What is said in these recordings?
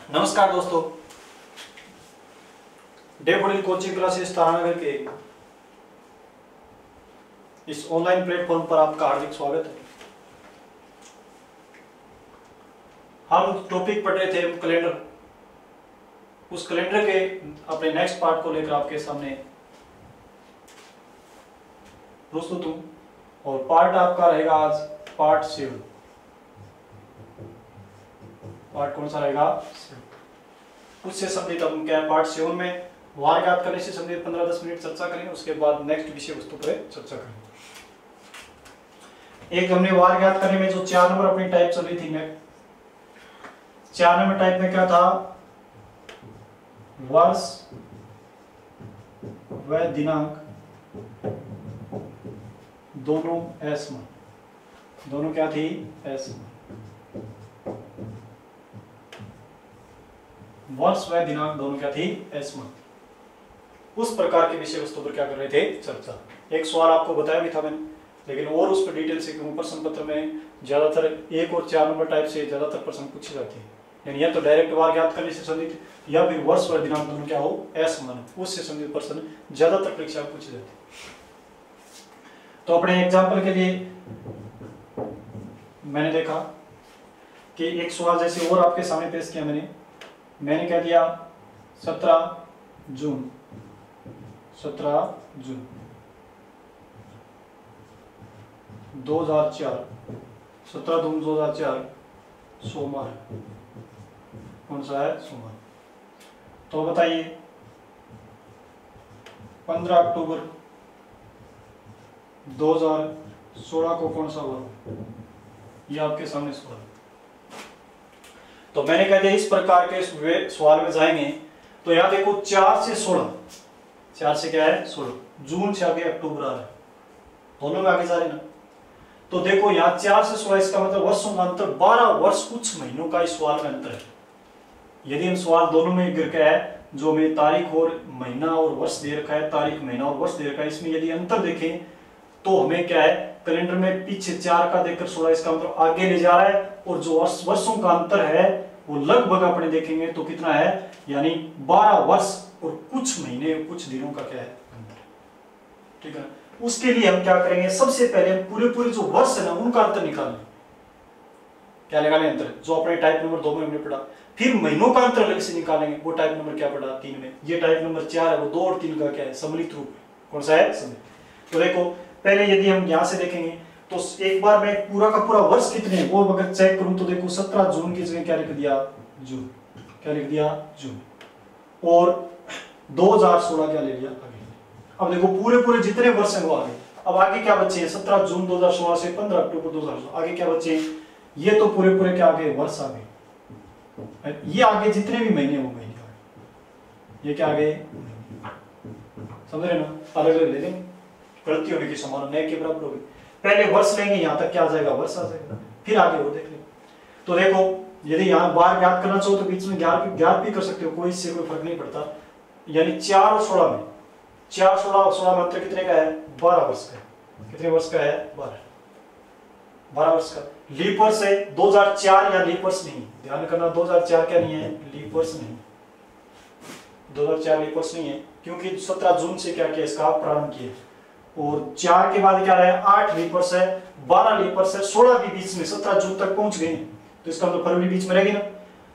नमस्कार दोस्तों, daffodil coaching classes Taranagar के इस ऑनलाइन प्लेटफॉर्म पर आपका हार्दिक स्वागत है। हम टॉपिक पढ़ रहे थे कैलेंडर। उस कैलेंडर के अपने नेक्स्ट पार्ट को लेकर आपके सामने प्रस्तुत हूं और पार्ट आपका रहेगा आज पार्ट 7। पार्ट कौन सा रहेगा? उससे संबंधित हम क्या पार्ट 7 में वार ज्ञात करने से संबंधित 15-10 मिनट चर्चा करेंगे। उसके बाद नेक्स्ट विषय वस्तु पर चर्चा करेंगे। एक हमने वार ज्ञात करने में जो 4 नंबर अपनी टाइप चल रही थी, 4 नंबर टाइप में क्या था? वर्ष व दिनांक दोनों असमान। दोनों क्या थी? असमान। वर्ष व दिनांक दोनों क्या थी? असमान। उस प्रकार के विषय वस्तु पर क्या कर रहे थे? चर्चा। एक सवाल आपको बताया भी था मैंने, लेकिन और उस पर डिटेल से क्यों प्रश्न पत्र में ज्यादातर 1 और 4 नंबर टाइप से ज्यादातर प्रश्न पूछे जाते हैं। यानी या तो डायरेक्ट वार ज्ञात करने से संबंधित या फिर वर्ष व दिनांक दोनों क्या हो? असमान। उससे संबंधित प्रश्न ज्यादातर परीक्षा में पूछे जाते हैं। तो अपने एग्जाम्पल के लिए मैंने देखा कि एक सवाल जैसे और आपके सामने पेश किया मैंने कह दिया 17 जून 2004, 17 जून 2004 सोमवार। कौन सा है? सोमवार। तो बताइए 15 अक्टूबर 2016 को कौन सा हुआ? ये आपके सामने सवाल। तो मैंने कह दिया इस प्रकार के सवाल में जाएंगे तो यहां देखो 4 से 16, 4 से क्या है? 16। जून से आगे अक्टूबर आ रहा है, दोनों में आगे जा रहे ना। तो देखो यहाँ 4 से 16, इसका मतलब वर्षों का अंतर 12 वर्ष कुछ महीनों का इस सवाल में अंतर है। यदि हम सवाल दोनों में गिर के है, जो में तारीख और महीना और वर्ष दे रखा है, तारीख महीना और वर्ष दे रखा है, इसमें यदि अंतर देखें तो हमें क्या है? कैलेंडर में पीछे 4 का देकर 16, इसका मतलब आगे ले जा रहा है। और जो वर्षों का अंतर है वो लगभग अपने देखेंगे तो कितना है? यानी 12 वर्ष और कुछ महीने कुछ दिनों का क्या है? अंतर। ठीक है। उसके लिए हम क्या करेंगे? सबसे पहले पूरे जो वर्ष है ना उनका अंतर निकालेंगे। क्या निकालेंगे? अंतर जो अपने टाइप नंबर 2 में हमने पढ़ा। फिर महीनों का अंतर अलग से निकालेंगे। वो टाइप नंबर क्या पढ़ा? 3 में। ये टाइप नंबर 4 है, वो 2 और 3 का क्या है? सम्मिलित रूप। कौन सा है? सम्मिलित। तो देखो पहले यदि हम यहां से देखेंगे तो एक बार मैं पूरा का पूरा वर्ष कितने हैं वो अगर चेक करूं तो देखो 17 जून की जगह क्या लिख दिया? जून। क्या लिख दिया? जून। और 2016 क्या ले लिया? आगे। अब देखो पूरे जितने वर्ष हैं वो आगे। अब आगे क्या बचे हैं? 17 जून 2016 से 15 अक्टूबर 2016 आगे क्या बचे? ये तो पूरे क्या आगे? वर्ष आगे। ये आगे जितने भी महीने वो महीने आगे। ये क्या आगे? समझ रहे ना? अलग अलग ले लेंगे, गलती होने की संभावना न के बराबर होगी। पहले वर्ष लेंगे, यहां तक क्या आ जाएगा? वर्ष आ जाएगा। फिर आगे वो देख लेंगे। तो देखो यदि यहां बार ज्ञात करना चाहो तो बीच में ज्ञात भी कर सकते हो, कोई इससे कोई फर्क नहीं पड़ता। यानी 4 और 16 में 4, 16 में अंतर कितने का है? 12 वर्ष का है। कितने वर्ष का है? 12 वर्ष का। लीप वर्ष है 2004 या लीप वर्ष नहीं, ध्यान करना 2004 क्या नहीं है? लीप वर्ष नहीं। 2004 लीप वर्ष नहीं है क्योंकि 17 जून से क्या किया? इसका प्रारंभ किया। और 4 के बाद क्या रहा? 8 लीप वर्ष है, 12 लीप वर्ष है, 16 भी बीच में 17 जून तक पहुंच गए। तो इसका मतलब फरवरी बीच में रहेगी ना।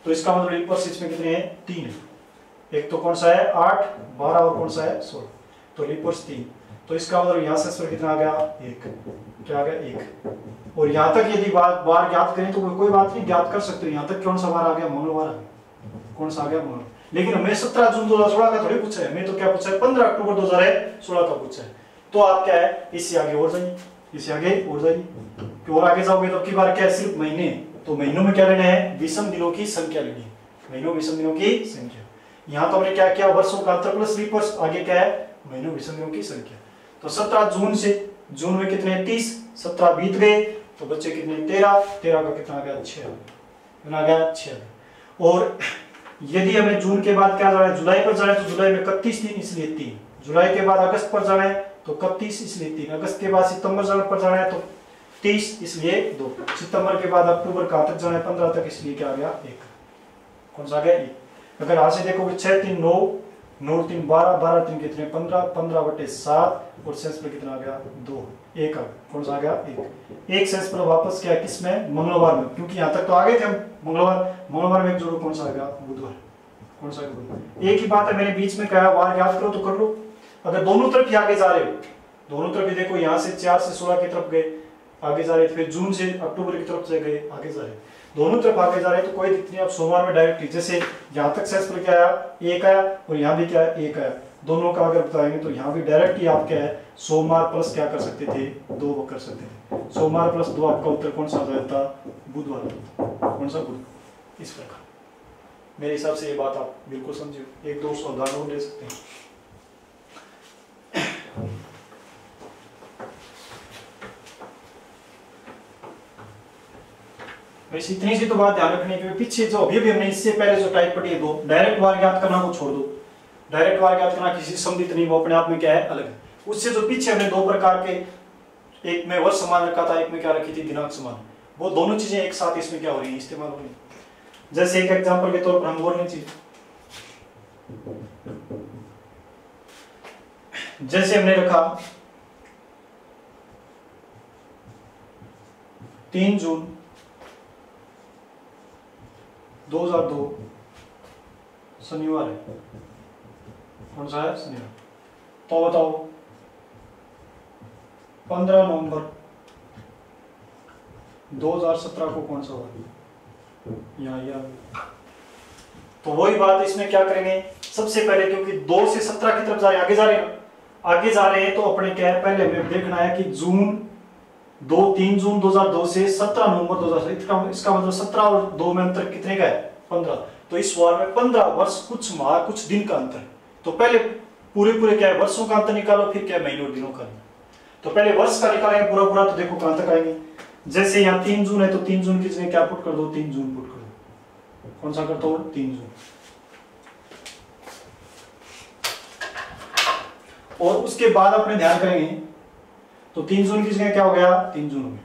तो इसका मतलब लीप वर्ष इसमें कितने हैं? 3 है। एक तो कौन सा है? 8, 12 और कौन सा है? 16। तो लीप वर्ष 3। तो इसका मतलब यहां से कितना आ गया? 1। क्या आ गया? 1। और यहां तक यदि बार ज्ञात करें तो कोई बात नहीं, ज्ञात कर सकते हो। यहां तक कौन सा बार आ गया? मंगलवार। कौन सा आ गया? मंगलवार। लेकिन हमें 17 जून 2016 का थोड़ी पूछा है, हमें तो क्या पूछा है? 15 अक्टूबर 2016 का पूछा है। तो आप क्या है? इससे आगे और जाइए, इससे आगे और जाइए। और आगे जाओगे तो अब की बार क्या है? सिर्फ महीने। तो महीनों में क्या लेना है? विषम दिनों की संख्या लेनी है। महीनों विषम दिनों की संख्या। यहां तो हमने क्या किया? वर्षों का अंतर प्लस लीप वर्ष। आगे क्या है? महीनों विषम दिनों की संख्या। तो 17 जून से जून में कितने? 30। 17 बीत गए तो बच्चे कितने? 13। 13 का कितना आ गया? 6 आ गया। 6। और यदि हमें जून के बाद क्या जाना है? जुलाई पर जाना है तो जुलाई में 31 दिन इसलिए 3। जुलाई के बाद अगस्त पर जाना है तो 31 इसलिए 3। अगस्त के बाद सितंबर पर जाना है तो 30 इसलिए 2। सितंबर के बाद अक्टूबर का तक जाना है 15 तक, इसलिए क्या आ गया? 1। कौन सा आ गया एक। अगर यहाँ से देखोगे 6 3 9, 9 3 12, 12 3 कितने 15, 15/7 और सेंस पर कितना आ गया 2, एक आ गया। कौन सा आ गया एक सेंस पर वापस क्या किसमें मंगलवार में, क्योंकि यहाँ तक तो आ गए थे हम मंगलवार में एक जोड़ो कौन सा आ गया बुधवार। कौन सा बुधवार। एक ही बात है, मैंने बीच में कहा वार याद करो तो कर लो। अगर दोनों तरफ ही आगे जा रहे हो, दोनों तरफ ही देखो यहाँ से 4 से 16 की तरफ गए आगे जा रहे थे, फिर जून से अक्टूबर की तरफ से गए आगे जा रहे, दोनों तरफ आगे जा रहे हैं तो कोई दिक्कत नहीं। आप सोमवार में डायरेक्टली जैसे यहाँ तक सेंस पर क्या आया एक आया और यहाँ भी क्या है एक आया, दोनों का अगर बताएंगे तो यहाँ भी डायरेक्टली आप क्या है सोमवार प्लस क्या कर सकते थे 2 कर सकते थे। सोमवार प्लस 2 आपका उत्तर कौन सा आ जाता बुधवार। कौन सा बुध। इस प्रकार मेरे हिसाब से ये बात आप बिल्कुल समझिए, एक दो उदाहरण ले सकते हैं। वैसे इतनी सी तो बात ध्यान रखने की, पीछे जो अभी हमने इससे पहले जो टाइप पढ़ी है दो, डायरेक्ट वार ज्ञात करना वो छोड़ दो। डायरेक्ट वार ज्ञात करना किसी संबंधित नहीं, वो अपने आप में क्या है अलग है। उससे जो पीछे हमने दो प्रकार के, एक में वर्ष समान रखा था, एक में क्या रखी थी दिनांक समान, वो दोनों चीजें एक साथ इसमें क्या हो रही है इस्तेमाल हो रही है। जैसे एक एग्जांपल के तौर पर हम बोल लीजिए, जैसे हमने रखा 3 जून 2002 शनिवार है। कौन सा है शनिवार। तो बताओ 15 नवंबर 2017 को कौन सा हुआ यहाँ। तो वही बात इसमें क्या करेंगे, सबसे पहले क्योंकि 2 से 17 की तरफ जा रहे हैं, आगे जा रहे हैं तो अपने क्या है पहले हमें देखना है कि जून 3 जून 2002 से 17 नवंबर 2017, इसका मतलब 17 और 2 में अंतर कितने का है 15। तो इस वार में 15 वर्ष कुछ माह कुछ दिन का अंतर है। तो पहले पूरे क्या है वर्षों का अंतर निकालो, फिर क्या है महीनों और दिनों का। तो पहले वर्ष का निकालेंगे पूरा, तो देखो कहां तक आएंगे। जैसे यहाँ 3 जून है तो 3 जून की जगह क्या पुट कर दो 3 जून पुट कर दो। कौन सा करता हूं 3 जून। और उसके बाद अपने ध्यान करेंगे तो 3 जून की जगह क्या हो गया 3 जून हो गया।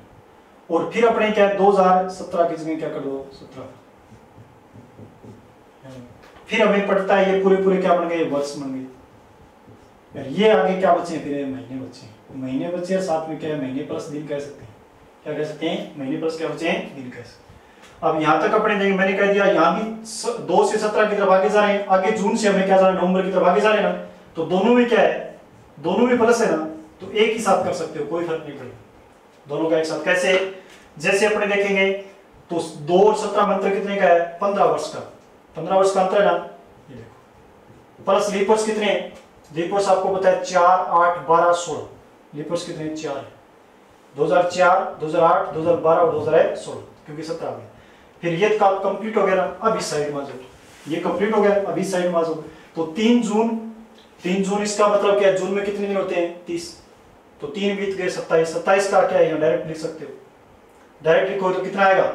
और फिर अपने क्या है 2017 की जगह क्या कर दो 17। फिर हमें पड़ता है ये पूरे क्या बन गए वर्ष बन गए। ये आगे क्या बचे फिर महीने बचे और साथ में क्या है महीने प्लस दिन कह सकते हैं। क्या कह सकते हैं महीने प्लस क्या बचे हैं दिन कह सकते हैं। अब यहाँ तक अपने देखेंगे, मैंने कह दिया यहाँ भी 2 से 17 की तरफ आगे जा रहे हैं, आगे जून से हमें क्या जा रहे हैं नवंबर की तरफ आगे जा रहे हैं ना, तो दोनों में क्या है दोनों में प्लस है ना, तो एक ही साथ कर सकते हो कोई फर्क नहीं पड़ेगा दोनों का एक साथ। कैसे, जैसे अपने देखेंगे तो 2 और 17 में अंतर कितने का है 15 वर्ष का, 15 वर्ष का अंतर है ना। ये देखो प्लस लीप वर्ष कितने, लीप वर्ष आपको पता है 4 8 12 16, लीप वर्ष कितने 4 है। 2004 2008 2012 और 2016 क्योंकि 17 में। फिर ये का कंप्लीट हो गया ना, अब इस साइड में आ जाओ, ये कंप्लीट हो गया अब इस साइड में आ जाओ। तो 3 जून इसका मतलब क्या है जून में कितने दिन होते हैं 30, तो 3 बीत गए 27 का क्या है यहाँ डायरेक्ट लिख सकते हो, डायरेक्ट लिखो तो कितना आएगा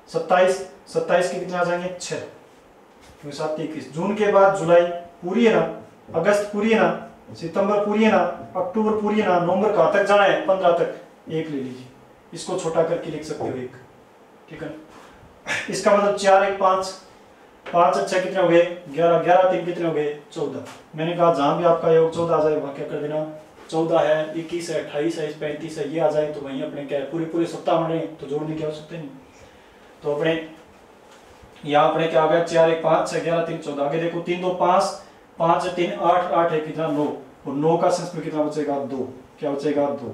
27 के कितने आ जाएंगे 6 क्योंकि 7 21। जून के बाद जुलाई पूरी है ना, अगस्त पूरी है ना, सितंबर पूरी है ना, अक्टूबर पूरी है ना, नवंबर कहाँ तक जाना है 15 तक, एक ले लीजिए, इसको छोटा करके लिख सकते हो एक, ठीक है। इसका मतलब 4 1 5 अच्छा कितने हो गए 11 11 3 कितने हो गए 14। मैंने कहा जहां भी आपका योग 14 आ जाए वहां क्या कर देना 14 है 21 है 28 है 35 है ये आ जाए तो वहीं अपने क्या है पूरे सप्ताह बने तो जोड़ने की आवश्यकता नहीं। तो अपने यहाँ अपने क्या आ गया 4 1 5 6 11 3 14। आगे देखो 3 2 5 5 3 8 8 है कितना 9 और 9 का सेंस में कितना बचेगा 2, क्या बचेगा 2।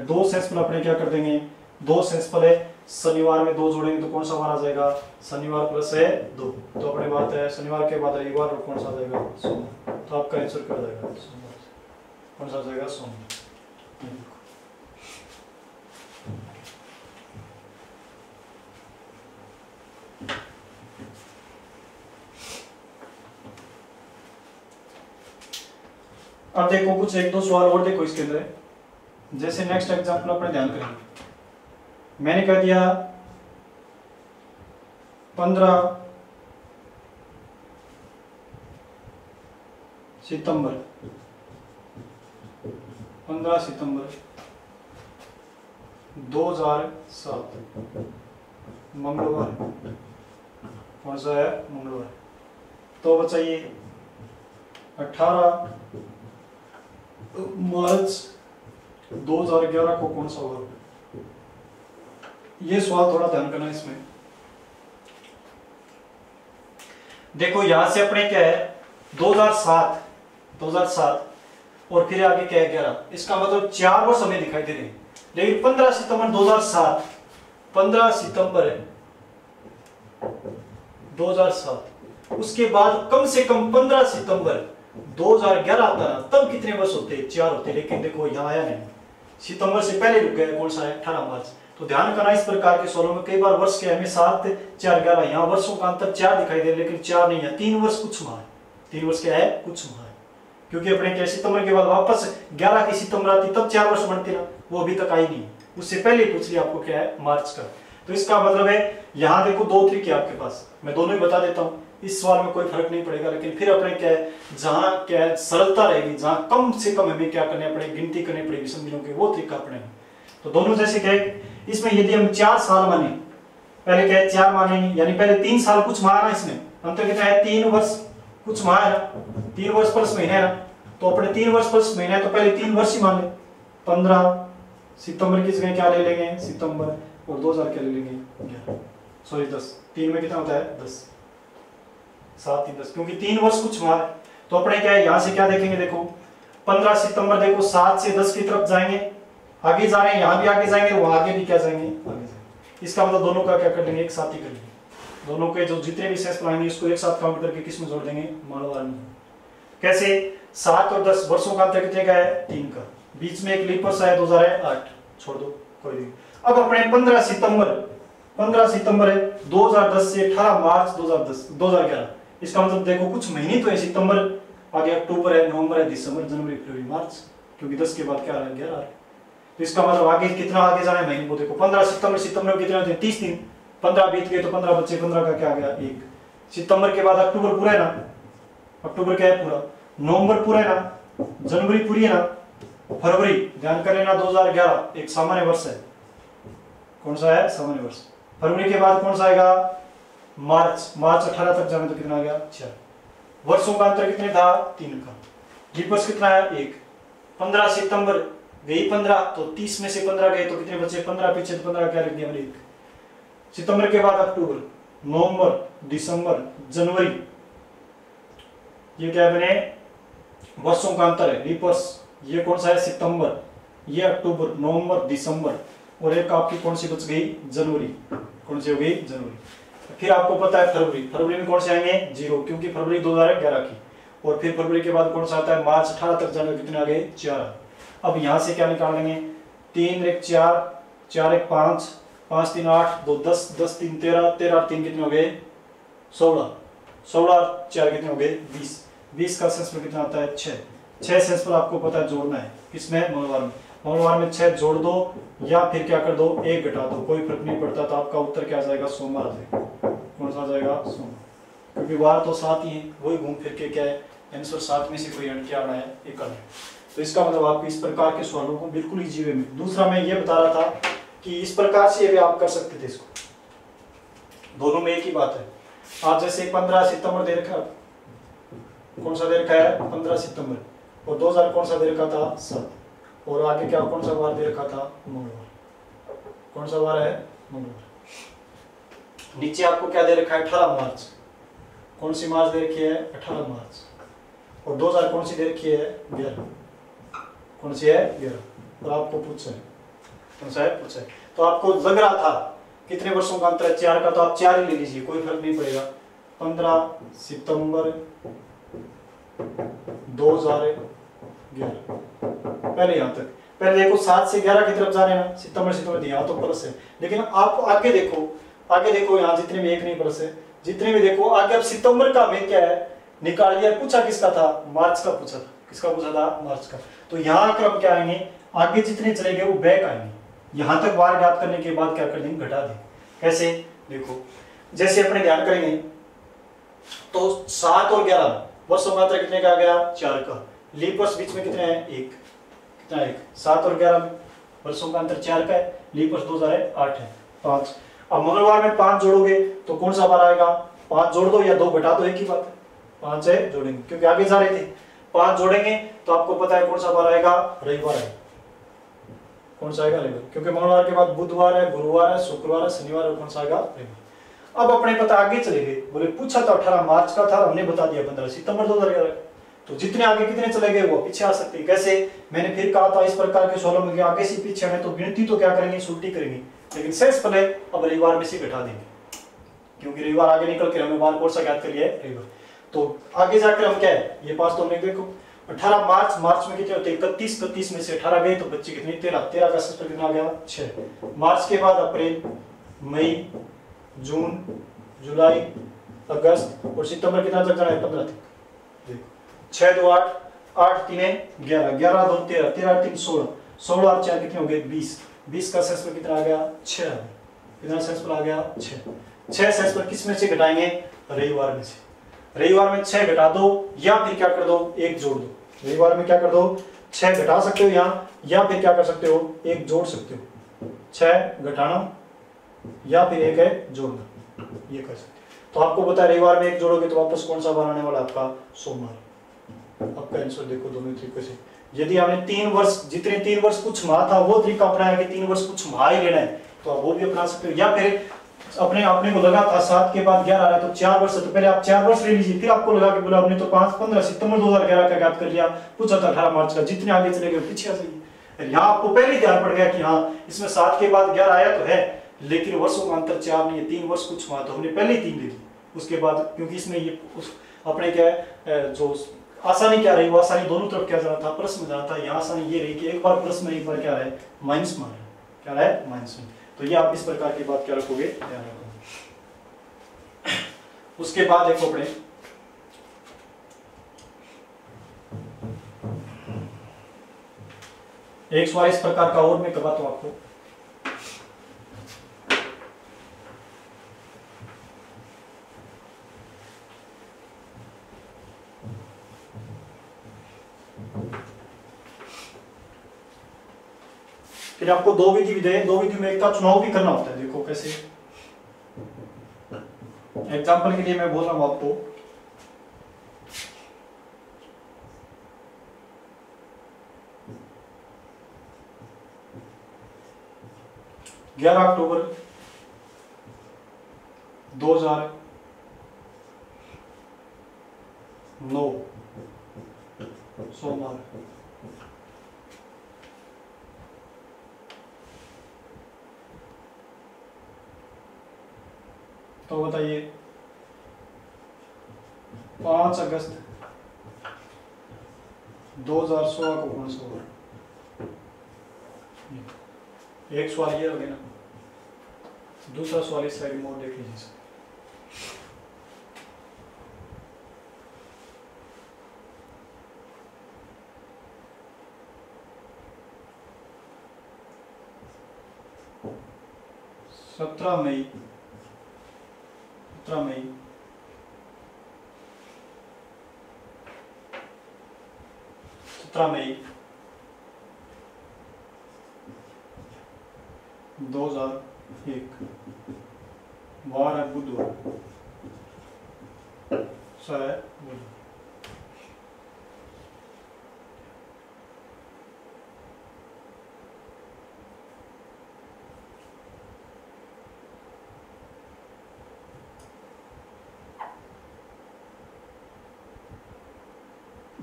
2 सेंस में अपने क्या कर देंगे 2 सेंस पर शनिवार में 2 जोड़ेंगे तो कौन सा वार आ जाएगा शनिवार प्लस है 2। तो अपने बात है शनिवार के बाद रविवार और कौन सा आ जाएगा सोमवार। तो आपका आंसर क्या जाएगा सोमवार, कौन सा आ जाएगा सोमवार। अब देखो कुछ 1-2 सवाल और देखो इसके अंदर। जैसे नेक्स्ट एग्जांपल अपने ध्यान करेंगे, मैंने कह दिया 15 सितंबर 2007 मंगलवार कौन सा है, मंगलवार। तो बताइए 18 मार्च 2011 को कौन सा होगा? ये सवाल थोड़ा ध्यान करना इसमें। देखो यहां से अपने क्या है 2007 और फिर आगे क्या है 11, इसका मतलब 4 वर्ष हमें दिखाई दे रहे हैं। लेकिन 15 सितंबर 2007, 15 सितंबर 2007, उसके बाद कम से कम 15 सितंबर 2011 आता ना, तब कितने वर्ष होते? 4 होते। लेकिन देखो यहाँ आया नहीं, सितंबर से पहले रुक गया। कौन सा है? 18 मार्च। तो ध्यान करना इस प्रकार के सवालों में कई बार वर्ष के हमें 7, 4, 11, यहाँ वर्षों का अंतर 4 दिखाई दे, लेकिन 4 नहीं है, 3 वर्ष कुछ माह है। 3 वर्ष क्या है? कुछ माह है। क्योंकि अपने क्या सितंबर के बाद वापस 11 की सितंबर आती, तब 4 वर्ष बनती ना, वो अभी तक आई नहीं, उससे पहले पूछ लिया आपको क्या है, मार्च का। तो इसका मतलब है यहाँ देखो 2 तरीके आपके पास, मैं दोनों ही बता देता हूँ, इस सवाल में कोई फर्क नहीं पड़ेगा। लेकिन फिर अपने क्या है, जहां क्या है सरलता रहेगी, जहां कम से कम हमें क्या करने पड़ेगी, गिनती करनी पड़ेगी संधियों के, वो तरीका अपने। तो दोनों जैसे क्या है, इसमें यदि हम 4 साल माने, पहले क्या है 4 मानेंगे, यानी पहले 3 साल कुछ माह ना, इसमें अंतर कितना है 3 वर्ष कुछ माह है ना, 3 वर्ष प्लस महीने है ना। तो अपने 3 वर्ष प्लस महीने है, तो पहले 3 वर्ष ही मान ले। 15 सितंबर की जगह क्या ले लेंगे, सितंबर, और 2000 क्या ले लेंगे 11, सॉरी 10। 3 में कितना होता है 10, 7, 3, 10, क्योंकि 3 वर्ष कुछ माह है। तो अपने क्या है यहाँ से क्या देखेंगे, देखो 15 सितंबर देखो 7 से 10 की तरफ जाएंगे, आगे जा रहे हैं, यहाँ भी आगे जाएंगे, वहां आगे भी क्या जाएंगे, आगे जाएंगे। इसका मतलब दोनों का क्या कर लेंगे, एक साथ ही कर लेंगे। दोनों के जो जितने भी शेष बनाएंगे इसको एक साथ काउंट करके किस में जोड़ देंगे, मंगलवार में। कैसे? 7 और 10 वर्षों का अंतर कितने का है, 3 का। बीच में एक लीप वर्ष है 2008, छोड़ दो कोई नहीं। अब अपने 15 सितंबर है 2010 से 18 मार्च 2011, इसका मतलब देखो कुछ महीने तो है, सितंबर, आगे अक्टूबर है, नवंबर है, दिसंबर, जनवरी, फरवरी, मार्च, क्योंकि 10 के बाद क्या आ रहा है 11 आ रहा है। तो इसका मतलब आगे कितना आगे जाना है महीने को देखो, 15 सितंबर में कितने होते हैं 30 दिन, 15 बीत गए तो 15 बच्चे, 15 का क्या आ गया 1। सितंबर के बाद अक्टूबर पूरा है ना, अक्टूबर क्या है पूरा, नवंबर पूरा है ना, जनवरी पूरी है ना, फरवरी ध्यान कर लेना 2011 एक सामान्य वर्ष है। कौन सा है? सामान्य वर्ष। फरवरी के बाद कौन सा आएगा, मार्च 18 तक जाने तो कितना आ गया 4। वर्षों का अंतर कितने था 3 का। लीप वर्ष कितना है 1। 15 सितंबर गई 15, तो 30 में से 15 गए तो कितने बचे 15, पीछे 15 क्या रख दिया मैंने 1। सितंबर के बाद अक्टूबर, नवंबर, दिसंबर, जनवरी, ये क्या बने वर्षों का अंतर है, लीप वर्ष। ये कौन सा है सितंबर, ये अक्टूबर, नवंबर, दिसंबर, और एक आपकी कौन सी बच गई जनवरी। कौन सी हो गई जनवरी। फिर आपको पता है फरवरी में कौन से आएंगे 0, क्योंकि फरवरी 2011 की। और फिर फरवरी के बाद कौन सा आता है मार्च 18 तक जाने कितने आ गए 4। अब यहां से क्या निकाल लेंगे 3 1 4, 4 1 5, 5 3 8, 2 10, 10 3 13, 13 3 कितने हो गए 16, 16 4 कितने हो गए 20, 20 का सेंस में कितना आता है 6। 6 सेंस पर आपको पता है जोड़ना है, किसमें मंगलवार में। मंगलवार में 6 जोड़ दो या फिर क्या कर दो 1 घटा दो, कोई फर्क नहीं पड़ता। तो आपका उत्तर क्या आ जाएगा सोमवार आ जाएगा। कौन सा आ जाएगा सोमवार, क्योंकि वार तो 7 ही है, वही घूम फिर के क्या है आंसर 7 में से कोई अंक क्या आना है 1 आना है। तो इसका मतलब आप इस प्रकार के सवालों को बिल्कुल इजी वे में। दूसरा मैं ये बता रहा था कि इस प्रकार से भी आप कर सकते थे इसको, दोनों में एक ही बात है। आज जैसे 15 सितंबर दे रखा, कौन सा दे रखा है 15 सितंबर, और 2000 कौन सा दे रखा था 7, और आगे क्या कौन सा वार दे रखा था मंगलवार। कौन सा वार है मंगलवार। नीचे आपको क्या दे रखा है 18 मार्च, कौन सी मार्च दे रखी है 18 मार्च, और 2000 कौन सी दे रखी है 11, कौन सी है 11। और आपको पूछा है कौन सा है पूछा है, तो आपको लग रहा था कितने वर्षों का अंतर है 4 का, तो आप 4 ही ले लीजिए, कोई फर्क नहीं पड़ेगा। 15 सितंबर 2011 पहले यहाँ तक, पहले देखो 7 से 11 की तरफ जा रहे हैं ना, सितंबर यहाँ तो प्लस है, लेकिन आप आगे देखो यहाँ जितने भी 1 नहीं प्लस है, जितने भी देखो आगे। अब सितंबर का में क्या है निकाल लिया, पूछा किसका था मार्च का पूछा था, किसका पूछा था मार्च का। तो यहाँ आकर हम क्या आएंगे आगे जितने चले गए वो बैक आएंगे, यहाँ तक वार याद करने के बाद क्या कर देंगे घटा देंगे। कैसे देखो, जैसे अपने ध्यान करेंगे तो 7 और 11 वर्षों का अंतर कितने का आ गया 4 का। लीप वर्ष बीच में कितने हैं 1, कितना 1। 7 और 11 में वर्षों का अंतर 4 का है, लीप वर्ष 2008 है 5। अब मंगलवार में 5 जोड़ोगे तो कौन सा बार आएगा 5 जोड़ दो या 2 घटा दो, एक ही बात है। 5 से जोड़ेंगे क्योंकि आगे जा रहे थे। 5 जोड़ेंगे तो आपको पता है कौन सा बार आएगा, रविवार आएगा। कौन सा आएगा, रविवार, क्योंकि मंगलवार के बाद बुधवार है, गुरुवार है, शुक्रवार है, शनिवार है, कौन सा आएगा, रविवार। अब अपने पता आगे चले गए, बोले पूछा था 18 मार्च का था, हमने बता दिया 15 सितंबर 2011। तो जितने आगे कितने चले गए वो पीछे आ सकते हैं। कैसे, मैंने फिर कहा था इस प्रकार के सोलह में आगे से पीछे में तो गिनती तो क्या करेंगे, उल्टी करेंगे, लेकिन शेष पहले अब रविवार में से घटा देंगे, क्योंकि रविवार आगे निकल के हमें बार कौन सा ज्ञात कर लिया है, रविवार। तो आगे जाकर हम क्या है, ये पास तो हमने देखो 18 मार्च में कितने होते हैं, 31 में से 18 गए तो बच्चे कितने, 13 का शेष कितना आ गया, 6। मार्च के बाद अप्रैल, मई, जून, जुलाई, अगस्त और सितंबर कितना तक जाना है, 15 तक। देखो 6 2 8, 8 3 11, 11 2 13, 13 3 16, 16 और 4 कितने हो गए, 20, 20 का शेष कितना आ गया, 6। कितना शेष आ गया, 6। 6 शेष किस में से घटाएंगे, रविवार में से। रविवार में 6 घटा दो या फिर क्या कर दो, 1 जोड़ दो। रविवार में क्या कर दो, 6 घटा सकते हो यहाँ, या फिर क्या कर सकते हो, 1 जोड़ सकते हो। 6 घटाना या फिर 1 है जोड़ना, ये कर सकते हो। तो आपको पता है रविवार में 1 जोड़ोगे तो वापस कौन सा बार आने वाला, आपका सोमवार। आपका आंसर देखो दोनों तरीके से। यदि आपने 3 वर्ष, जितने 3 वर्ष कुछ माह था वो तरीका अपनाया कि 3 वर्ष कुछ माह ही लेना है, तो आप वो भी अपना सकते हो। या फिर अपने को लगा था 7 के बाद 11 आ रहा है तो 4 वर्ष है, तो पहले आप 4 वर्ष ले लीजिए, फिर आपको लगा कि बोला आपने तो 15 सितंबर 2011 का ज्ञात कर लिया, पूछा था 18 मार्च का, जितने आगे चले गए पीछे आ जाइए। यहाँ आपको पहले ही ध्यान पड़ गया कि हाँ इसमें 7 के बाद 11 आया तो है, लेकिन वर्षों का अंतर 4 नहीं है, 3 वर्ष कुछ हुआ, तो हमने पहले ही 3 ले ली। उसके बाद क्योंकि इसमें ये अपने क्या है, जो आसानी क्या रही, वो आसानी दोनों तरफ क्या जाना था, प्लस में जाना था। यहाँ आसानी ये रही कि एक बार प्लस में, एक बार क्या है, माइनस में, क्या है, माइनस में। तो ये आप इस प्रकार की बात क्या रखोगे, ध्यान रखोगे। उसके बाद देखो अपने एक सवाल इस प्रकार का और मैं करवाता हूं आपको। फिर आपको 2 विधि भी दे, 2 विधि में एक का चुनाव भी करना होता है। देखो कैसे, एग्जाम्पल के लिए मैं बोल रहा हूं आपको, अक्टूबर 2009 सोमवार। तो बताइए 5 अगस्त 2016 को कौन सा होगा? एक सवाल ये हो गया ना, दूसरा सवाल इस साइड में और देख लीजिए। सत्रह मई 2001 वार है बुधवार, सर है बुधवार।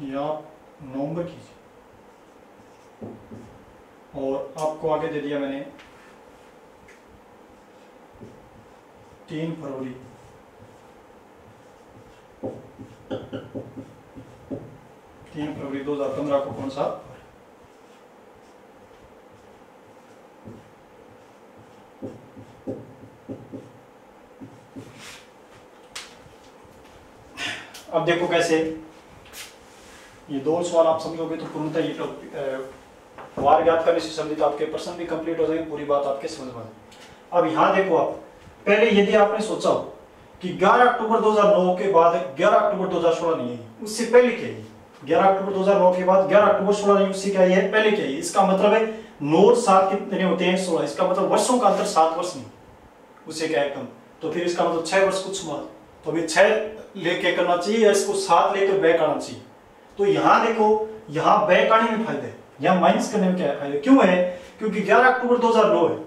या नवंबर कीजिए, और आपको आगे दे दिया मैंने 3 फरवरी 2015 को कौन सा? अब देखो कैसे, ये 2 सवाल आप समझोगे तो पूर्णतः ये वार ज्ञात करने से संबंधित आपके प्रश्न भी कंप्लीट हो जाएंगे, पूरी बात आपके समझ में। अब यहाँ देखो, आप पहले यदि आपने सोचा हो कि 11 अक्टूबर 2009 के बाद 11 अक्टूबर 2016 नहीं है, उससे पहले क्या है? 11 अक्टूबर 2009 के बाद 11 अक्टूबर 16 नहीं, उससे क्या है, पहले क्या है? इसका मतलब है 9 और 7 कितने होते हैं? 16। इसका मतलब वर्षों का अंतर 7 वर्ष नहीं, उससे क्या है कम। तो फिर इसका मतलब 6 वर्ष कुछ हुआ, तो अभी 6 लेके करना चाहिए या इसको 7 लेकर बैक आना चाहिए। तो यहाँ देखो, यहाँ बैक आने में फायदा है, यहाँ माइनस करने में क्या है फायदा, क्यों है, क्योंकि 11 अक्टूबर 2009 है,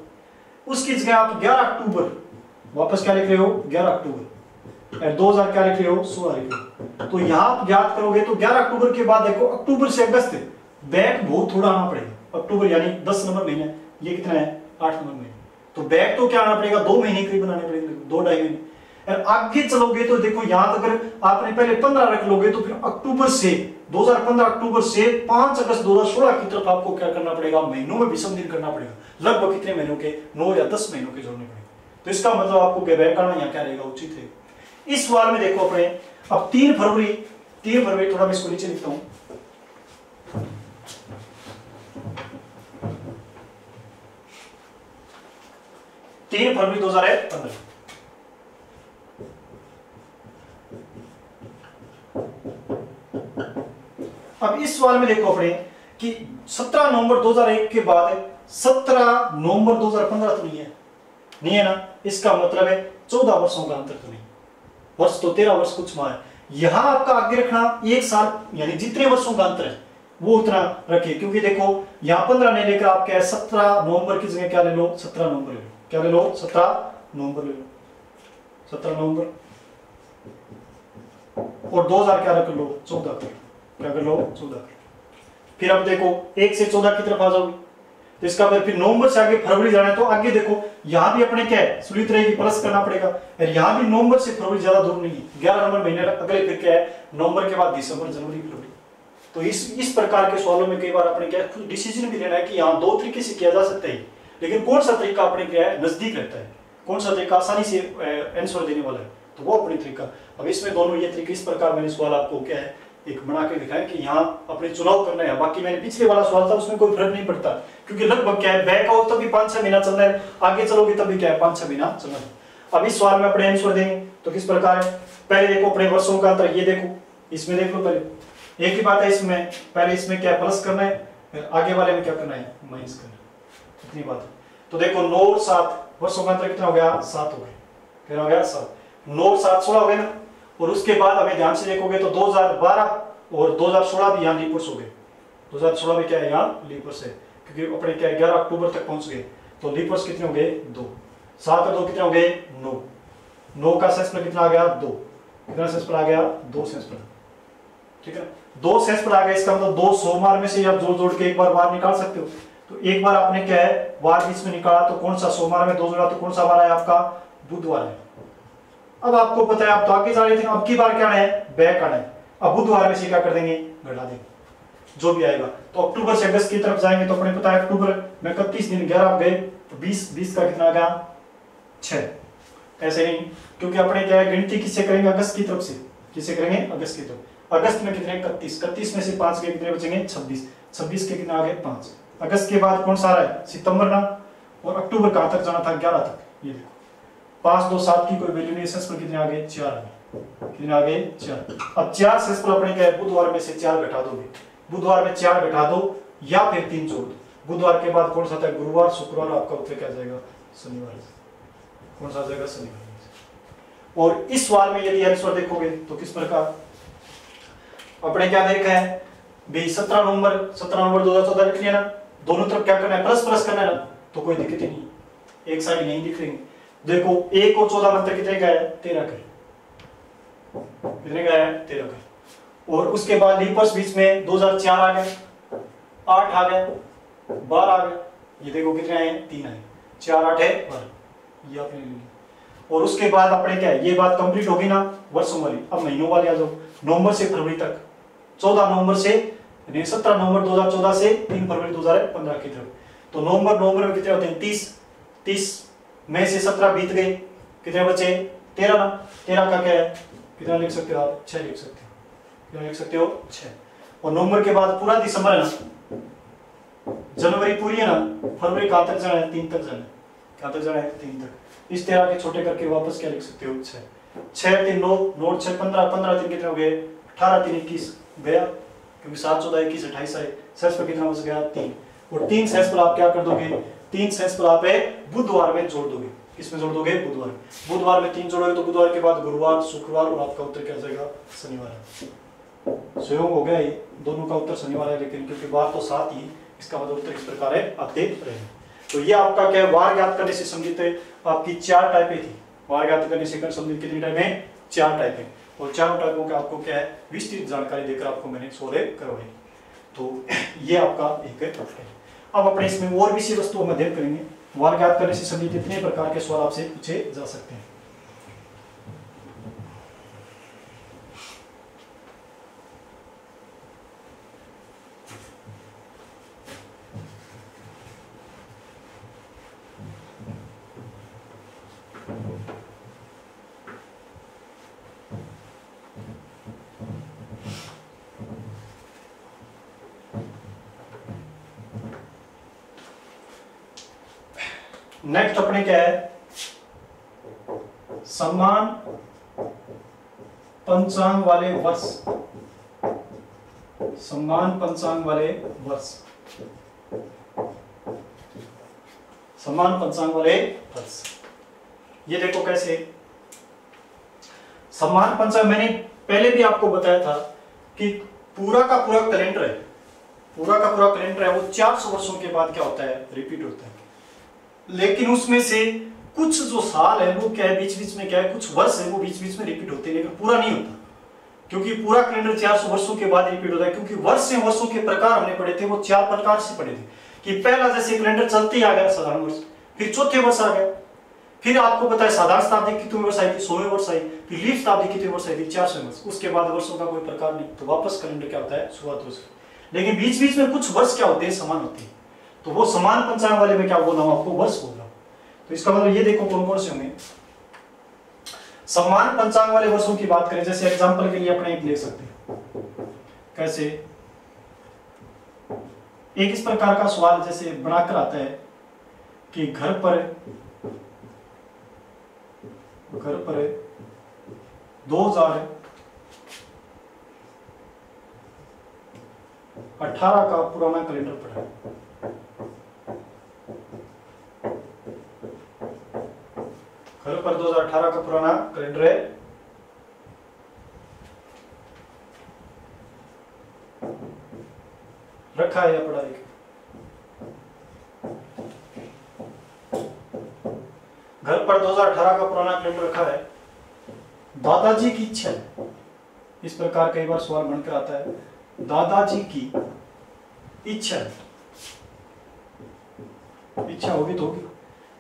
उसकी जगह आप 11 अक्टूबर वापस क्या लिख रहे हो, 11 अक्टूबर 2000 क्या लिख रहे हो, 16 लिख रहे हो। तो यहाँ आप याद करोगे तो 11 अक्टूबर के बाद देखो अक्टूबर से अगस्त बैक बहुत थोड़ा आना पड़ेगा। अक्टूबर यानी 10 नंबर महीना, ये कितना है 8 नंबर महीना, तो बैक तो क्या आना पड़ेगा 2 महीने करीब बनाने पड़ेंगे, 2-2.5 महीने। और आगे चलोगे तो देखो यहाँ तक अगर आपने पहले 15 रख लोगे तो फिर अक्टूबर से 2015 अक्टूबर से 5 अगस्त 2016 की तरफ आपको क्या करना पड़ेगा, महीनों में विषम दिन करना पड़ेगा, लगभग कितने महीनों के, 9 या 10 महीनों के जोड़ने पड़ेगा। तो इसका मतलब आपको बैक आना यहाँ क्या रहेगा, उचित है। इस सवाल में देखो अपने अब 3 फरवरी थोड़ा मैं इसको नीचे लिखता हूं, 3 फरवरी 2015। अब इस सवाल में देखो अपने कि 17 नवंबर 2001 के बाद 17 नवंबर 2015 तो नहीं है ना, इसका मतलब है 14 वर्षों का अंतर तो नहीं, वर्ष तो 13 वर्ष कुछ माह है। यहां आपका आगे रखना 1 साल, यानी जितने वर्षों का अंतर है वो उतना रखिए, क्योंकि देखो यहां 15 नहीं लेकर आप क्या है 17 नवंबर की जगह क्या ले लो, 17 नवंबर ले लो, क्या ले लो 17 नवंबर ले लो, 17 नवंबर, और 2000 क्या रख लो 14 कर, क्या कर लो 14 कर। फिर अब देखो 1 से 14 की तरफ आ जाओगे, तो इसका फिर नवंबर से आगे फरवरी जाना है, तो आगे देखो यहां भी अपने क्या है सुलित रहेगी, प्लस करना पड़ेगा, और यहां भी नवंबर से फरवरी ज्यादा दूर नहीं है, 11 नंबर महीने अगले फिर क्या है नवंबर के बाद दिसंबर, जनवरी, फरवरी। तो इस प्रकार के सवालों में कई बार अपने क्या डिसीजन भी लेना है कि यहाँ 2 तरीके से किया जा सकता है, लेकिन कौन सा तरीका अपने क्या है नजदीक रहता है, कौन सा तरीका आसानी से आंसर देने वाला है, तो वो अपनी तरीका। अब इसमें दोनों ये तरीके इस प्रकार मैंने सवाल आपको क्या है एक बना के दिखाया कि यहाँ अपने चुनाव करना है। बाकी मैंने पिछले वाला सवाल था उसमें कोई फर्क नहीं पड़ता, क्योंकि लगभग क्या है बैक आओ तब भी 5-6 महीना चलना है, आगे चलोगे तब भी क्या है 5-6 महीना चलना है। अब इस सवाल में अपने आंसर देंगे तो किस प्रकार है, पहले देखो अपने वर्षों का अंतर, ये देखो इसमें देख लो, पहले एक ही बात है, इसमें पहले इसमें क्या प्लस करना है, आगे वाले में क्या करना है माइनस करना है, इतनी बात है। तो देखो 9 और 7 वर्षों का अंतर कितना हो गया 7 हो गया, कितना हो गया 7, 9 और 7 16 हो गए ना। और उसके बाद हमें ध्यान से देखोगे तो 2012 और 2016 भी यहाँ लीपर्स हो गए, 2016 में क्या है यहाँ लीपर्स है, क्योंकि अपने क्या 11 अक्टूबर तक पहुंच गए, तो लीपर्स कितने हो गए 2, 7 और 2 कितने हो गए 9, 9 का सेंस पर कितना आ गया 2, कितना सेंस पर आ गया 2 सेंस पर, ठीक है 2 सेंस पर आ गया। इसका मतलब 2 सोमवार में से आप जोड़ जोड़ के एक बार बाहर निकाल सकते हो, तो एक बार आपने क्या है वार बीच में निकाला, तो कौन सा सोमवार में 2 जोड़ा तो कौन सा वार है आपका बुधवार है। अब आपको पता है आप तो आगे जा रहे थे, अब की बार क्या है बैक आना है, अब बुधवार में से क्या कर देंगे घटा देंगे जो भी आएगा। तो अक्टूबर से अगस्त की तरफ जाएंगे तो अपने पता है अक्टूबर में 31 दिन, 11 गए तो 20 का कितना आ गया 6, ऐसे नहीं, क्योंकि अपने क्या है गिनती किससे करेंगे अगस्त की तरफ से, किससे करेंगे अगस्त की तरफ। अगस्त में कितने 31 में से 5 के कितने बचेंगे 26 के कितने आ गए 5। अगस्त के बाद कौन सा आ रहा है सितंबर ना, और अक्टूबर कहां तक जाना था 11 तक, ये देखो 5 2 7 की कोई वैल्यू नहीं, सेंस पर कितने आ गए 4 आ गए, कितने आ गए 4। अब 4 सेंस पर अपने क्या है बुधवार में से 4 घटा दोगे, बुधवार में 4 घटा दो या फिर 3 जोड़ दो, बुधवार के बाद कौन सा था गुरुवार शुक्रवार, आपका उत्तर क्या जाएगा शनिवार, कौन सा जाएगा शनिवार। और इस सवाल में यदि आंसर देखोगे तो किस प्रकार अपने क्या देखा है भाई 17 नवंबर 2014 लिख लिया ना, दोनों तरफ क्या करना है प्लस करना है ना, तो कोई दिक्कत ही नहीं, एक साइड यहीं लिख लेंगे। देखो 1 और 14 मंत्र कितने का है 13 का, कितने का है 13 का। और उसके बाद लीपर्स बीच में 2004 आ गए, 8 आ गए, 12 आ गए, ये देखो कितने आए 3 आए, 4 8 है 12, ये आपने ले लिया। और उसके बाद अपने क्या है ये बात कंप्लीट होगी ना वर्षों वाली। अब महीनों वाली आ जाओ, नवंबर से फरवरी तक, 14 नवंबर से 17 नवंबर 2014 से 3 फरवरी 2015 की तरफ। तो नवंबर में कितने होते हैं 30 में से 17 बीत गए, कितने बचे 13 ना, 13 का क्या है कितना लिख सकते हो आप 6 लिख सकते हो, कितना लिख सकते हो 6। और नवंबर के बाद पूरा दिसंबर है ना, जनवरी पूरी है ना, फरवरी कहां तक जाना है 3 तक जाना है, कहां तक जाना है 3 तक। इस तरह के छोटे करके वापस क्या लिख सकते हो 6, 6 3 9 9 6 15 15 3 कितने हो गए 18 3 21 गया, क्योंकि 7 14 21 28 आए, सेंस पर कितना बच गया 3। और 3 सेंस पर आप क्या कर दोगे 3 सेंस पर आप बुधवार में जोड़ दोगे, किसमें जोड़ दोगे? बुधवार। बुधवार में 3 जोड़ोगे तो बुधवार के बाद गुरुवार, शुक्रवार और आपका उत्तर क्या जाएगा? शनिवार। स्वयं हो गया, दोनों का उत्तर शनिवार है, लेकिन क्योंकि बार तो 7 ही, इसका मतलब उत्तर इस प्रकार है, आते रहे। तो ये आपका क्या है, वार ज्ञात करने से संबंधित आपकी 4 टाइपें थी। वार ज्ञात करने से संबंधित कितनी टाइप है? 4 टाइपें। और चारों टाइपों का आपको क्या है, विस्तृत जानकारी देकर आपको मैंने सोल्व करवाई। तो ये आपका एक है। अब अपने इसमें और विषय वस्तुओं में अध्ययन करेंगे। वार ज्ञात करने से संबंधित इतने प्रकार के सवाल आपसे पूछे जा सकते हैं। नेक्स्ट अपने क्या है, समान पंचांग वाले वर्ष। समान पंचांग वाले वर्ष। समान पंचांग वाले वर्ष, ये देखो कैसे। समान पंचांग मैंने पहले भी आपको बताया था कि पूरा का पूरा कैलेंडर है, पूरा का पूरा कैलेंडर है, वो 400 वर्षों के बाद क्या होता है, रिपीट होता है। लेकिन उसमें से कुछ जो साल है वो क्या है, बीच बीच में क्या है, कुछ वर्ष है वो बीच बीच में रिपीट होते हैं, लेकिन पूरा नहीं होता, क्योंकि पूरा कैलेंडर 400 वर्षों के बाद रिपीट होता है। क्योंकि वर्षों के प्रकार हमने पढ़े थे, वो 4 प्रकार से पढ़े थे कि पहला जैसे कैलेंडर चलते ही आ गया साधारण वर्ष, फिर चौथे वर्ष आ गया, फिर आपको पता है साधारण शताब्दी कितने वर्ष आई थी, 100वें वर्ष आई, फिर लीप शताब्दी कितने वर्ष आई थी, 400 वर्ष। उसके बाद वर्षों का कोई प्रकार नहीं, तो वापस कैलेंडर क्या होता है, शुरुआत हो सकती। लेकिन बीच बीच में कुछ वर्ष क्या होते हैं, समान होते हैं, तो वो समान पंचांग वाले में क्या बोल रहा हूं आपको, वर्ष बोल रहा हूं। तो इसका मतलब ये देखो कौन कौन से होंगे समान पंचांग वाले वर्षों की बात करें। जैसे एग्जांपल के लिए अपने एक ले सकते हैं, कैसे, एक इस प्रकार का सवाल जैसे बनाकर आता है कि घर पर 2018 का पुराना कैलेंडर पड़ा है। घर पर 2018 का पुराना कैलेंडर है, रखा है या पड़ा है। घर पर 2018 का पुराना कैलेंडर रखा है, दादाजी की इच्छा है। इस प्रकार कई बार सवाल बनकर आता है, दादाजी की इच्छा है, इच्छा होगी तो होगी।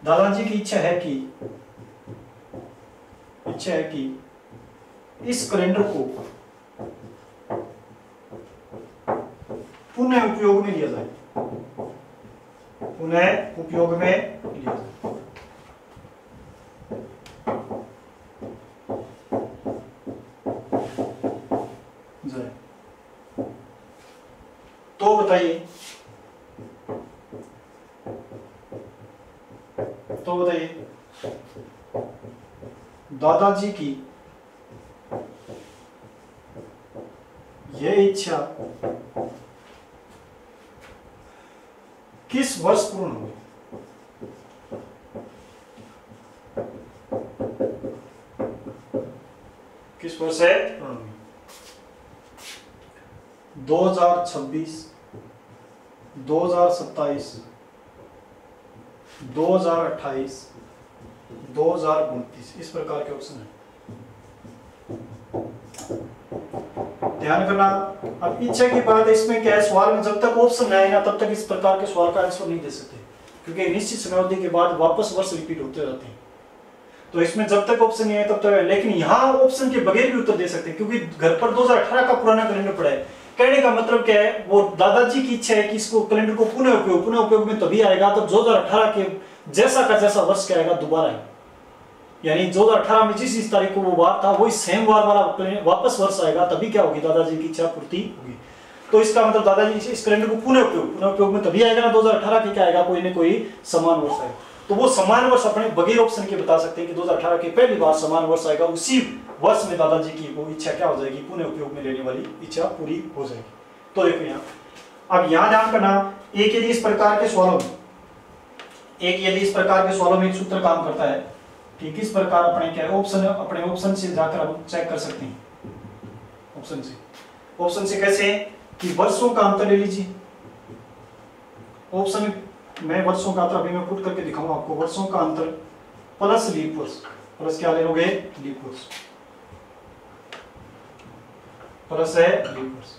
दादाजी की इच्छा है कि इस कैलेंडर को पुनः उपयोग में लिया जाए, पुनः उपयोग में लिया जाए। तो बताइए, दादाजी की यह इच्छा किस वर्ष पूर्ण हुई? किस वर्ष है पूर्ण हुई? 2026, 2027, 2028, 2029, इस प्रकार के ऑप्शन है। ध्यान करना। अब इच्छा की बात है, इसमें क्या है, सवाल में जब तक ऑप्शन आए ना तब तक इस प्रकार के सवाल का आंसर नहीं दे सकते, क्योंकि निश्चित समयावधि के बाद वापस वर्ष रिपीट होते रहते हैं। तो इसमें जब तक ऑप्शन नहीं आए तब तक, लेकिन यहाँ ऑप्शन के बगैर भी उत्तर दे सकते हैं, क्योंकि घर पर 2018 का पुराना कैलेंडर पड़ा है। कहने का मतलब क्या है, वो दादाजी की इच्छा है कि इसको कैलेंडर को पुनः उपयोग में तभी आएगा तब 2018 के जैसा का जैसा वर्ष क्या आएगा, दोबारा आएगा। यानी 2018 में जिस तारीख को वो वार था वही सेम वार वाला वापस वर्ष आएगा, तभी क्या होगी, दादाजी की इच्छा पूर्ति होगी। तो इसका मतलब दादाजी इस कैलेंडर को पुनः उपयोग में तभी आएगा ना, 2018 की क्या आएगा, कोई न कोई समान वर्ष आएगा। तो वो समान वर्ष अपने बगैर ऑप्शन के बता सकते हैं कि 2018 की पहली बार समान वर्ष आएगा, उसी वर्ष में दादाजी की वो इच्छा क्या हो जाएगी, पुनः उपयोग में लेने वाली इच्छा पूरी हो जाएगी। तो देखो यहाँ, अब यहाँ ध्यान करना, एक यदि इस प्रकार के सवालों में एक यदि इस प्रकार के सवालों में एक सूत्र काम करता है कि किस प्रकार अपने क्या अपने ऑप्शन से जाकर हम चेक कर सकते हैं। ऑप्शन से कैसे कि वर्षों का अंतर ले लीजिए। ऑप्शन में वर्षों का अंतर अभी मैं पुट करके दिखाऊंगा आपको। वर्षों का अंतर प्लस लीप वर्ष, प्लस क्या ले लोगे लीप वर्ष, प्लस है लीप वर्ष,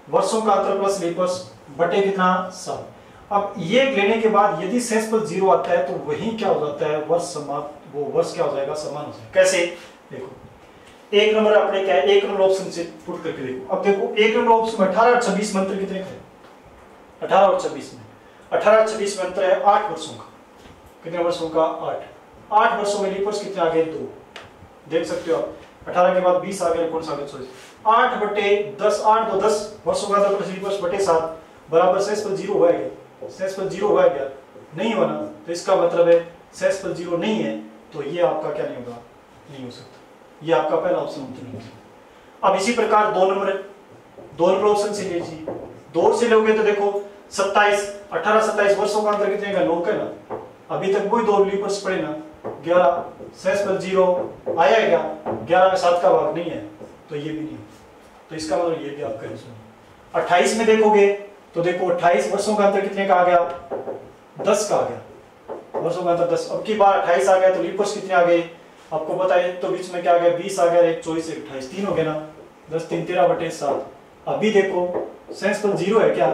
वर्षों का अंतर प्लस लीप वर्ष बटे कितना 7। अब ये लेने के बाद यदि शेष पर 0 आता है तो वही क्या हो जाता है वर्ष समाप्त, वो वर्ष क्या हो जाएगा समान हो जाएगा। कैसे देखो एक नंबर अपने क्या है, एक नंबर ऑप्शन से पुट करके देखो। अब देखो एक नंबर ऑप्शन में 18 और 26 में अंतर कितने का है, 18 और 26 में, 18 और 26 में अंतर है 8 वर्षों का। कितने वर्षों का 8 वर्षों में लीप वर्ष कितने आ गए 2, देख सकते हो आप। 18 के बाद 20 आ गया, कौन सा आ गया 8 बटे 10, 8 तो 10 वर्षों का अंतर प्लस लीप वर्ष बटे 7 बराबर शेष पर 0 हुआ है, शेष पर 0 हुआ क्या नहीं होना, तो इसका मतलब है शेष पर 0 नहीं है तो ये आपका क्या नहीं होगा, नहीं हो सकता, ये आपका पहला ऑप्शन उत्तर नहीं हो सकता। अब इसी प्रकार 2 नंबर ऑप्शन से लीजिए, 2 से लोगे तो देखो 27 18 27 वर्षों का अंतर कितने का 9 का ना, अभी तक वही 2 लीप वर्ष पड़े ना, 11 शेष पर 0 आया क्या, 11 में 7 का भाग नहीं है तो ये भी नहीं, तो इसका मतलब ये भी आपका आंसर। 28 में देखोगे तो देखो 28 वर्षों का अंतर कितने का आ गया 10 का आ गया, वर्षों का अंतर 10। अब की बार 28 आ गया तो लीप वर्ष कितने आ गए आपको पता है, तो बीच में क्या आ गया 20 आ गया, 1 24 1 28 3 हो गया ना, 10 3 13 बटे 7। अभी देखो शेष पर 0 है क्या,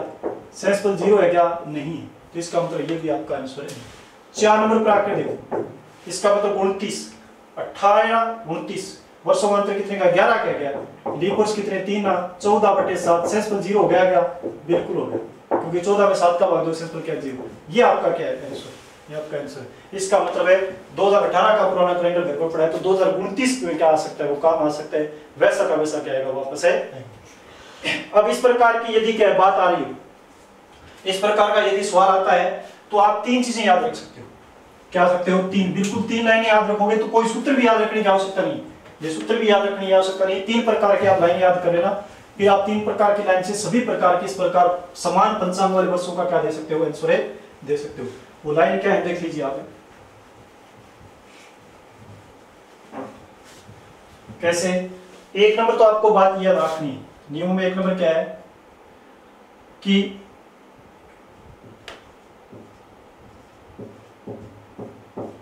शेष पर 0 है क्या नहीं, तो इसका मतलब ये भी आपका आंसर है। 4 नंबर पर आकर देखो, इसका मतलब 29 18 29 वर्षों का अंतर कितने का 11 का गया, लीप वर्ष कितने 3 14 बटे 7, शेष पर 0 हो गया क्या, बिल्कुल हो गया, क्योंकि 14 में 7 का भाग दो, शेष पर क्या 0, ये आपका क्या है आंसर, ये आपका आंसर है। इसका मतलब है 2018 का पुराना कैलेंडर घर पर पड़ा है तो 2029 में क्या आ सकता है, वो काम आ सकता है, वैसा का वैसा क्या आएगा वापस है। अब इस प्रकार की यदि क्या बात आ रही है, इस प्रकार का यदि सवाल आता है तो आप 3 चीजें याद रख सकते हो, क्या सकते हो 3, बिल्कुल 3 लाइनें याद रखोगे तो कोई सूत्र भी याद रखने की आवश्यकता नहीं, ये सूत्र भी याद रखने की आवश्यकता नहीं, 3 प्रकार की आप लाइन याद कर लेना, फिर आप 3 प्रकार की लाइन से सभी प्रकार की इस प्रकार समान पंचांग वाले वर्षों का क्या दे सकते हो आंसर दे सकते हो। वो लाइन क्या है देख लीजिए आप, कैसे। 1 नंबर तो आपको बात याद रखनी है, नियम में 1 नंबर क्या है कि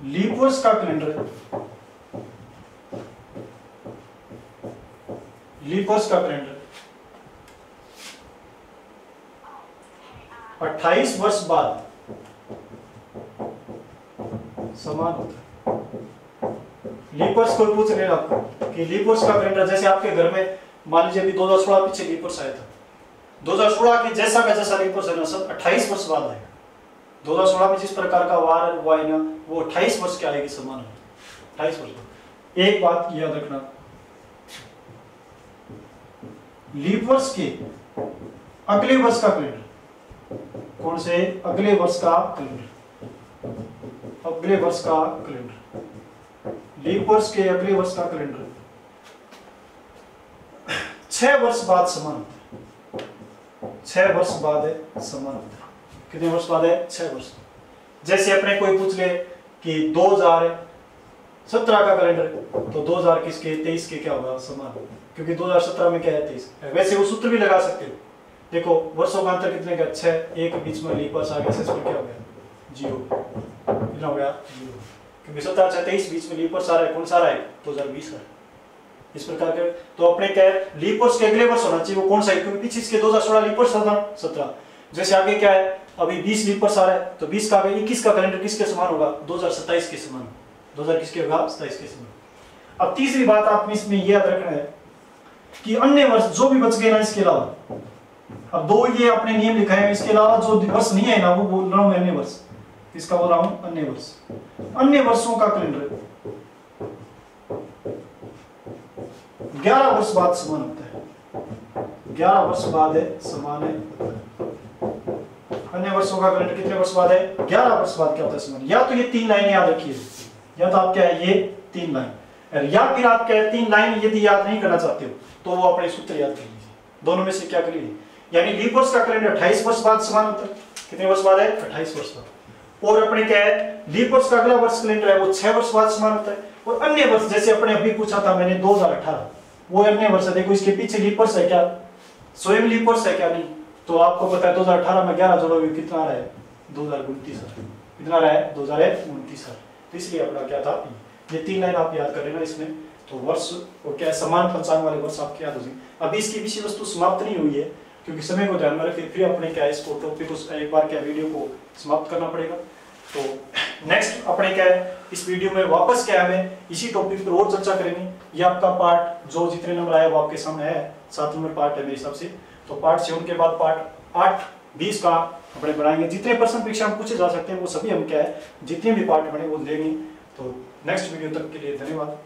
लीप वर्ष का कैलेंडर, लीप वर्ष का कैलेंडर 28 वर्ष बाद समान होता है। लीप वर्ष कोई पूछ रहे आपको कि लीप वर्ष का कैलेंडर, जैसे आपके घर में मान लीजिए अभी 2016 पीछे लीप वर्ष आया था, 2016 के जैसा का जैसा लीप वर्ष है ना सब 28 वर्ष बाद आएगा। 2016 में जिस प्रकार का वार हुआ है ना वो 28 वर्ष के आएगी समान है, 28 वर्ष। एक बात याद रखना, लीप वर्ष के अगले वर्ष का कैलेंडर, कौन से अगले वर्ष का कैलेंडर, अगले वर्ष का कैलेंडर, लीप वर्ष के अगले वर्ष का कैलेंडर 6 वर्ष बाद समान होता है, 6 वर्ष बाद है समान होता है। कितने वर्ष बाद है 6 वर्ष। जैसे अपने कोई पूछ ले कि 2017 का कैलेंडर तो 2000 किसके 23 के क्या होगा समान, क्योंकि 2017 में क्या है 23, वैसे वो सूत्र भी लगा सकते हो। देखो वर्षों का अंतर कितने का 6, एक बीच में लीप वर्ष आ गया, शेष पर क्या हो गया 0, कितना हो गया 0, क्योंकि 17 से 23 बीच में लीप वर्ष आ रहा है, कौन सा आ रहा है 2020 है। इस प्रकार के तो अपने क्या है लीप वर्ष के अगले वर्ष होना चाहिए, वो कौन सा है, क्योंकि पीछे इसके 2016 लीप वर्ष था 17, जैसे आगे क्या है अभी 20 लीप वर्ष आ रहा है तो 20 का 21 का कैलेंडर किसके समान होगा 2027 के समान, 2000 किसके होगा 27 के समान। अब तीसरी बात आप इसमें यह याद रखना है कि अन्य वर्ष जो भी बच गए ना इसके अलावा, अब 2 ये अपने नियम लिखा है, इसके अलावा जो वर्ष नहीं है ना वो बोल रहा हूं अन्य वर्ष, इसका बोल रहा हूं अन्य वर्ष। अन्य वर्षों का कैलेंडर 11 वर्ष बाद समान होता है, 11 वर्ष बाद है समान है। अन्य वर्षों का कैलेंडर कितने वर्ष बाद है 11 वर्ष बाद क्या होता है समान। या तो ये 3 लाइनें याद रखिए, या तो आप क्या है ये 3 लाइन, या फिर आप क्या है 3 लाइन यदि याद नहीं करना चाहते हो तो वो अपने सूत्र याद कर लीजिए, दोनों में से क्या करिए। यानी लीप वर्ष का कैलेंडर 28 वर्ष बाद समान होता है, कितने वर्ष बाद है 28 वर्ष बाद। और अपने क्या है लीप वर्ष का अगला वर्ष कैलेंडर है वो 6 वर्ष बाद समान होता है। और अन्य वर्ष जैसे अपने अभी पूछा था मैंने 2018, वो अन्य वर्ष है। देखो इसके पीछे लीप वर्ष है क्या, स्वयं लीप वर्ष है क्या, नहीं। तो आपको पता है 2018 में 11 जोड़ोगे कितना आ रहा है 2029 सर, कितना रहा है 2029 सर। तो इसलिए अपना क्या था ये 3 लाइन आप याद कर लेना इसमें। तो वर्ष और क्या समान पंचांग वाले वर्ष आपके याद हो जाएंगे। अभी इसकी विषय वस्तु समाप्त नहीं हुई है क्योंकि समय को ध्यान में रखते फिर अपने क्या इसको टॉपिक को एक बार क्या वीडियो को समाप्त करना पड़ेगा। तो नेक्स्ट अपने क्या है इस वीडियो में वापस क्या है हमें इसी टॉपिक पर और चर्चा करेंगे। ये आपका पार्ट जो जितने नंबर आया वो आपके सामने है 7 नंबर पार्ट है मेरे हिसाब से। तो पार्ट 7 के बाद पार्ट 8 20 का अपने बनाएंगे। जितने प्रश्न परीक्षा में पूछे जा सकते हैं वो सभी हम क्या है जितने भी पार्ट बने वो लेंगे। तो नेक्स्ट वीडियो तक के लिए धन्यवाद।